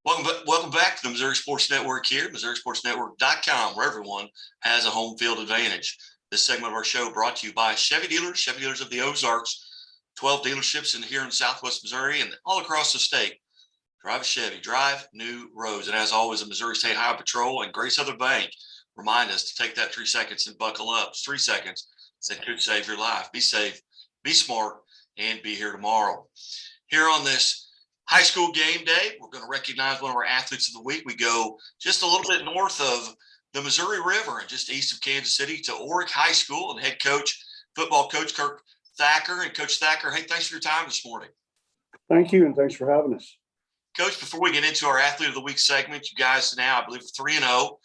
Welcome back to the Missouri Sports Network here, MissouriSportsNetwork.com, where everyone has a home field advantage. This segment of our show brought to you by Chevy Dealers of the Ozarks, 12 dealerships here in Southwest Missouri and all across the state. Drive a Chevy, drive new roads. And as always, the Missouri State Highway Patrol and Great Southern Bank remind us to take that 3 seconds and buckle up. It's 3 seconds that could save your life. Be safe, be smart, and be here tomorrow. Here on this high school game day, we're going to recognize one of our athletes of the week. We go just a little bit north of the Missouri River and just east of Kansas City to Orrick High School, and head coach, football coach Kirk Thacker. And Coach Thacker, hey, thanks for your time this morning. Thank you, and thanks for having us. Coach, before we get into our Athlete of the Week segment, you guys now, I believe, 3-0.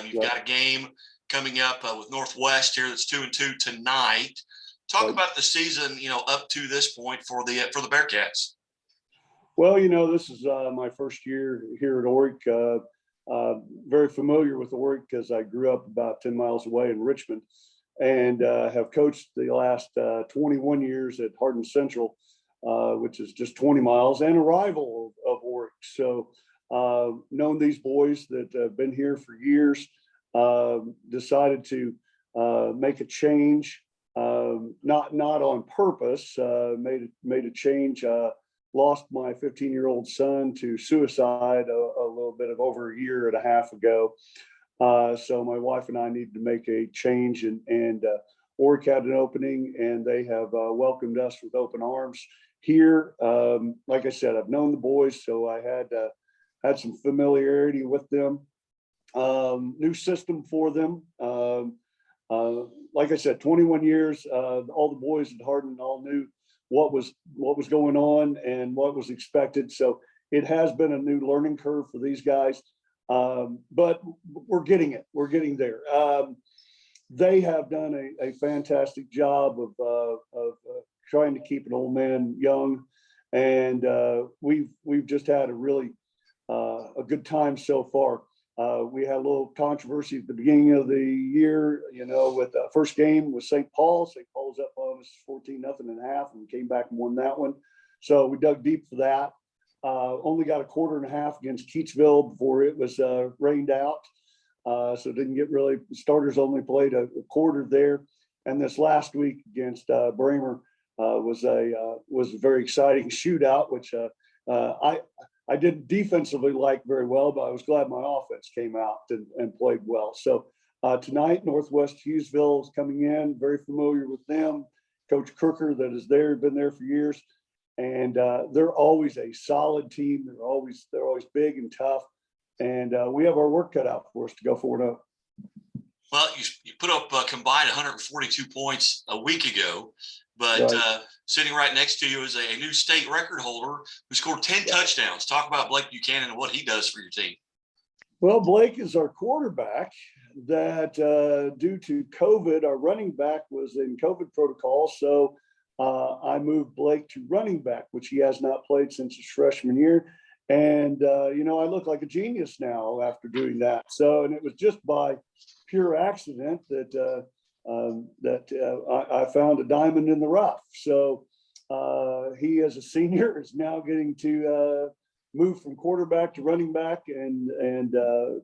You've got a game coming up with Northwest here that's 2-2 tonight. Talk about the season, up to this point for the Bearcats. Well, this is my first year here at Orrick. Very familiar with Orrick because I grew up about 10 miles away in Richmond and have coached the last 21 years at Hardin Central, which is just 20 miles, and a rival of Orrick. So known these boys that have been here for years, decided to make a change, not on purpose, made a change. Lost my 15-year-old son to suicide a little bit of over a year and a half ago. So my wife and I needed to make a change, and Orrick had an opening, and they have welcomed us with open arms here. Like I said, I've known the boys, so I had some familiarity with them. New system for them. Like I said, 21 years, all the boys at Hardin all knew what was going on and what was expected. So it has been a new learning curve for these guys, but we're getting it. We're getting there. They have done a fantastic job of trying to keep an old man young, and we've just had a really a good time so far. We had a little controversy at the beginning of the year, with the first game with St. Paul. St. Paul's up on us 14-0 and a half, and came back and won that one. So we dug deep for that. Only got a quarter and a half against Keatsville before it was rained out. So didn't get really, starters only played a quarter there. And this last week against Bramer was a very exciting shootout, which I didn't defensively like very well, but I was glad my offense came out and played well. So tonight, Northwest Hughesville is coming in, very familiar with them. Coach Kirker that is there, been there for years. And they're always a solid team. They're always big and tough. And we have our work cut out for us to go 4-0. Well, you put up combined 142 points a week ago, but sitting right next to you is a new state record holder who scored 10 touchdowns. Talk about Blake Buchanan and what he does for your team. Well, Blake is our quarterback that due to COVID, our running back was in COVID protocol. So I moved Blake to running back, which he has not played since his freshman year. And, I look like a genius now after doing that. So, and it was just by pure accident that I found a diamond in the rough. So he, as a senior, is now getting to move from quarterback to running back, and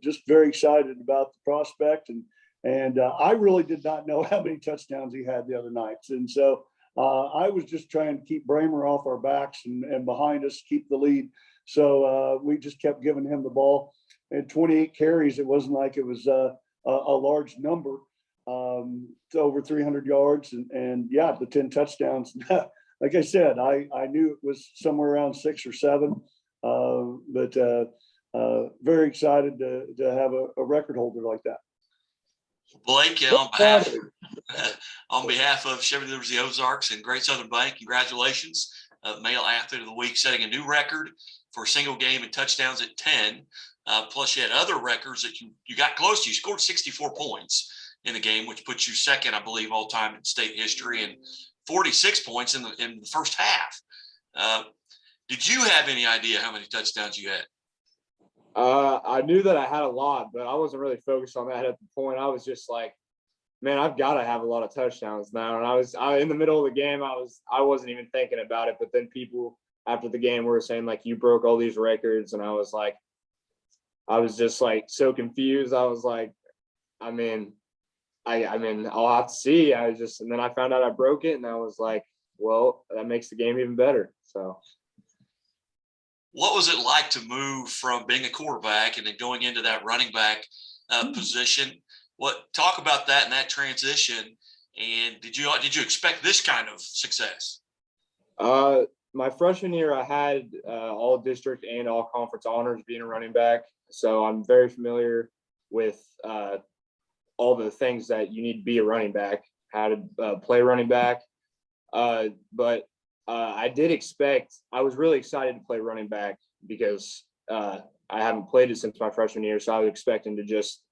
just very excited about the prospect. And I really did not know how many touchdowns he had the other nights. And so I was just trying to keep Bramer off our backs and behind us, keep the lead. So we just kept giving him the ball. And 28 carries, it wasn't like it was a large number, over 300 yards. And the 10 touchdowns. Like I said, I knew it was somewhere around 6 or 7, but very excited to have a record holder like that. Blake, on behalf of Chevy Dealers of the Ozarks and Great Southern Bank, congratulations. Male Athlete of the Week, setting a new record for a single game and touchdowns at 10. Plus, you had other records that you got close to. You scored 64 points in the game, which puts you second, I believe, all time in state history, and 46 points in the first half. Did you have any idea how many touchdowns you had? I knew that I had a lot, but I wasn't really focused on that at the point. I was just like, man, I've got to have a lot of touchdowns now. And I in the middle of the game, I wasn't even thinking about it. But then people after the game were saying, like, you broke all these records. And I was like, I was just like so confused. I was like, I mean, I'll have to see. And then I found out I broke it, and I was like, well, that makes the game even better. So. What was it like to move from being a quarterback and then going into that running back position? Talk about that and that transition. And did you expect this kind of success? My freshman year, I had all district and all conference honors being a running back. So I'm very familiar with all the things that you need to be a running back, how to play running back. But I was really excited to play running back because I haven't played it since my freshman year. So I was expecting to just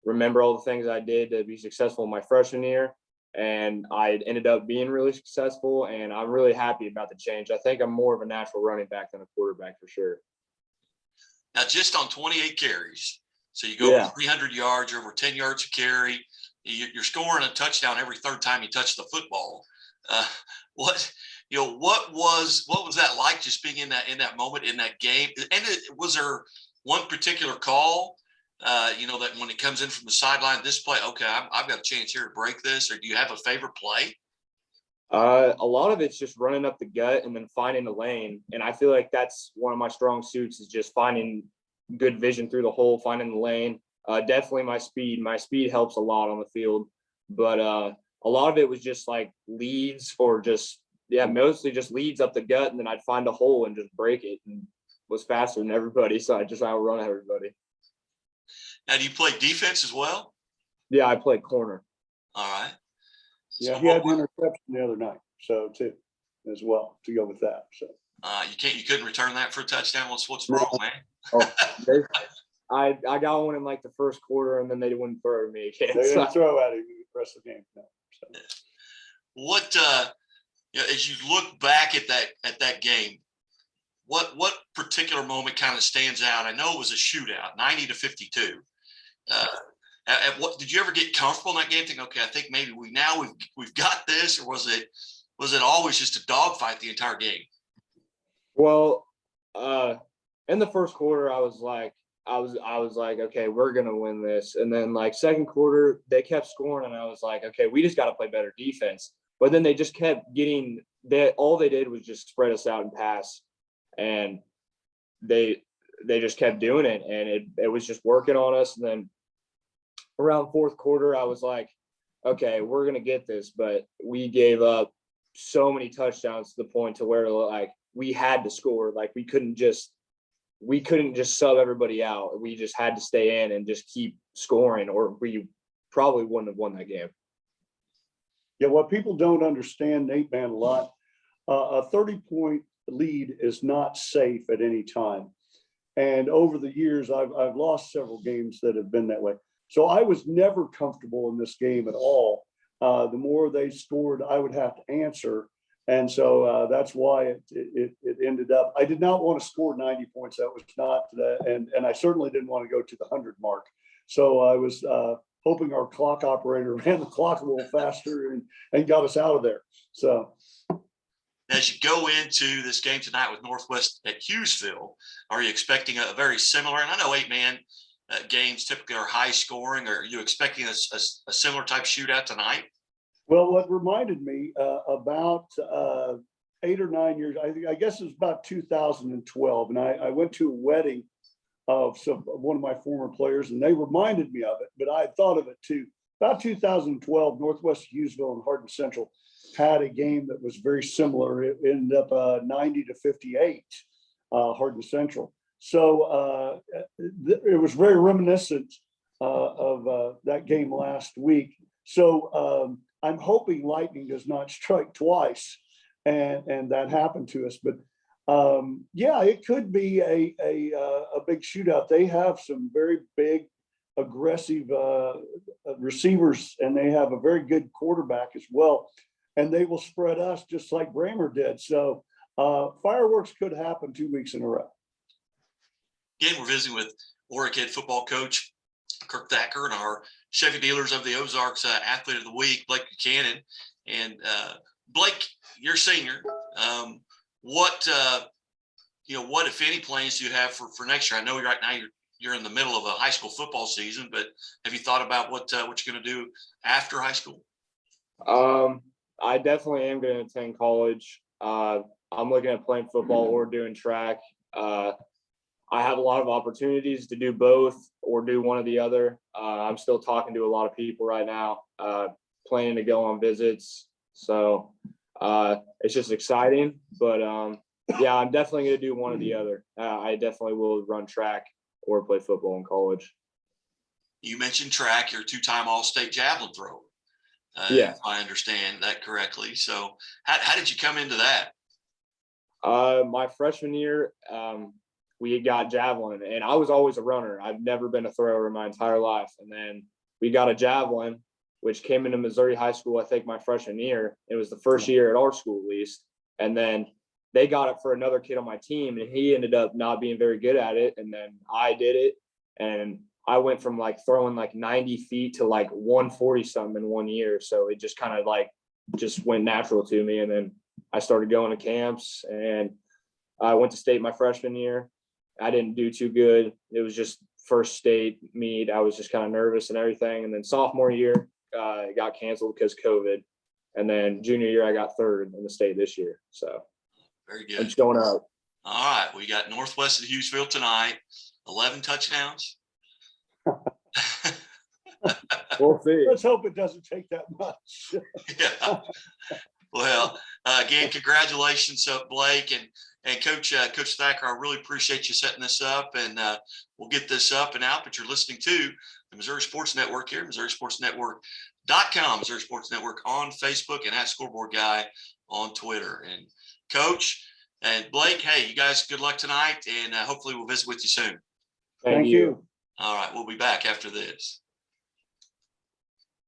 remember all the things I did to be successful in my freshman year. And I ended up being really successful, and I'm really happy about the change. I think I'm more of a natural running back than a quarterback for sure. Now, just on 28 carries, so you go over 300 yards, you're over 10 yards a carry. You're scoring a touchdown every third time you touch the football. What was that like, just being in that moment in that game? And was there one particular call? That when it comes in from the sideline, this play, okay, I've got a chance here to break this, or do you have a favorite play? A lot of it's just running up the gut and then finding a lane. And I feel like that's one of my strong suits, is just finding good vision through the hole, finding the lane. Definitely my speed. My speed helps a lot on the field. But a lot of it was just like leads, or mostly just leads up the gut. And then I'd find a hole and just break it, and was faster than everybody. So I just outrun everybody. Now, do you play defense as well? Yeah, I played corner. All right. Yeah, he had an interception the other night, so too, as well, to go with that. So you couldn't return that for a touchdown. What's wrong, man? I got one in like the first quarter, and then they wouldn't throw me again. They didn't throw at him the rest of the game. No. So. What as you look back at that game, what particular moment kind of stands out? I know it was a shootout, 90-52. Did you ever get comfortable in that game? Think, okay, I think maybe we've got this, or was it always just a dogfight the entire game? Well, in the first quarter, I was like, okay, we're gonna win this. And then like second quarter, they kept scoring, and I was like, okay, we just got to play better defense. But then they just kept getting that. All they did was just spread us out and pass, and they just kept doing it, and it was just working on us. And then around fourth quarter, I was like, okay, we're going to get this. But we gave up so many touchdowns to the point to where like we had to score. Like we couldn't just sub everybody out. We just had to stay in and just keep scoring, or we probably wouldn't have won that game. Yeah, what people don't understand, Nate, man, a lot, a 30-point lead is not safe at any time. And over the years, I've lost several games that have been that way. So I was never comfortable in this game at all. The more they scored, I would have to answer. And so that's why it ended up. I did not want to score 90 points. That was not and I certainly didn't want to go to the 100 mark. So I was hoping our clock operator ran the clock a little faster and got us out of there. So as you go into this game tonight with Northwest at Hughesville, are you expecting a very similar? And I know 8-man games typically are high scoring. Are you expecting a similar type shootout tonight? Well, what reminded me about 8 or 9 years, I guess it was about 2012, and I went to a wedding of one of my former players, and they reminded me of it, but I thought of it too. About 2012, Northwest Hughesville and Hardin Central had a game that was very similar. It ended up 90-58, Hardin Central. So it was very reminiscent of that game last week. So I'm hoping lightning does not strike twice, and that happened to us. But yeah, it could be a big shootout. They have some very big, aggressive receivers, and they have a very good quarterback as well. And they will spread us just like Brammer did. So fireworks could happen 2 weeks in a row. Again, we're visiting with Orrick head football coach Kirk Thacker and our Chevy Dealers of the Ozarks Athlete of the Week, Blake Buchanan. And Blake, you're senior. what, if any, plans do you have for next year? I know right now you're in the middle of a high school football season, but have you thought about what you're going to do after high school? I definitely am going to attend college. I'm looking at playing football or doing track. I have a lot of opportunities to do both or do one or the other. I'm still talking to a lot of people right now, planning to go on visits. So it's just exciting. But yeah, I'm definitely going to do one or the other. I definitely will run track or play football in college. You mentioned track. You're a 2-time All-State javelin thrower. Yeah. If I understand that correctly. So how did you come into that? My freshman year, we got javelin, and I was always a runner. I've never been a thrower in my entire life. And then we got a javelin, which came into Missouri high school, I think, my freshman year. It was the first year at our school, at least. And then they got it for another kid on my team, and he ended up not being very good at it. And then I did it, and I went from like throwing like 90 feet to like 140 something in 1 year. So it just kind of like just went natural to me. And then I started going to camps, and I went to state my freshman year. I didn't do too good. It was just first state meet. I was just kind of nervous and everything. And then sophomore year, it got canceled because COVID. And then junior year, I got third in the state this year. So very good. I'm showing up. All right. We got Northwest of Hughesville tonight, 11 touchdowns. We'll see. Let's hope it doesn't take that much. Yeah. Well, again, congratulations, Blake and Coach Thacker. I really appreciate you setting this up, and we'll get this up and out. But you're listening to the Missouri Sports Network here, MissouriSportsNetwork.com, Missouri Sports Network on Facebook, and at Scoreboard Guy on Twitter. And Coach and Blake, hey, you guys, good luck tonight, and hopefully we'll visit with you soon. Thank you. All right, we'll be back after this.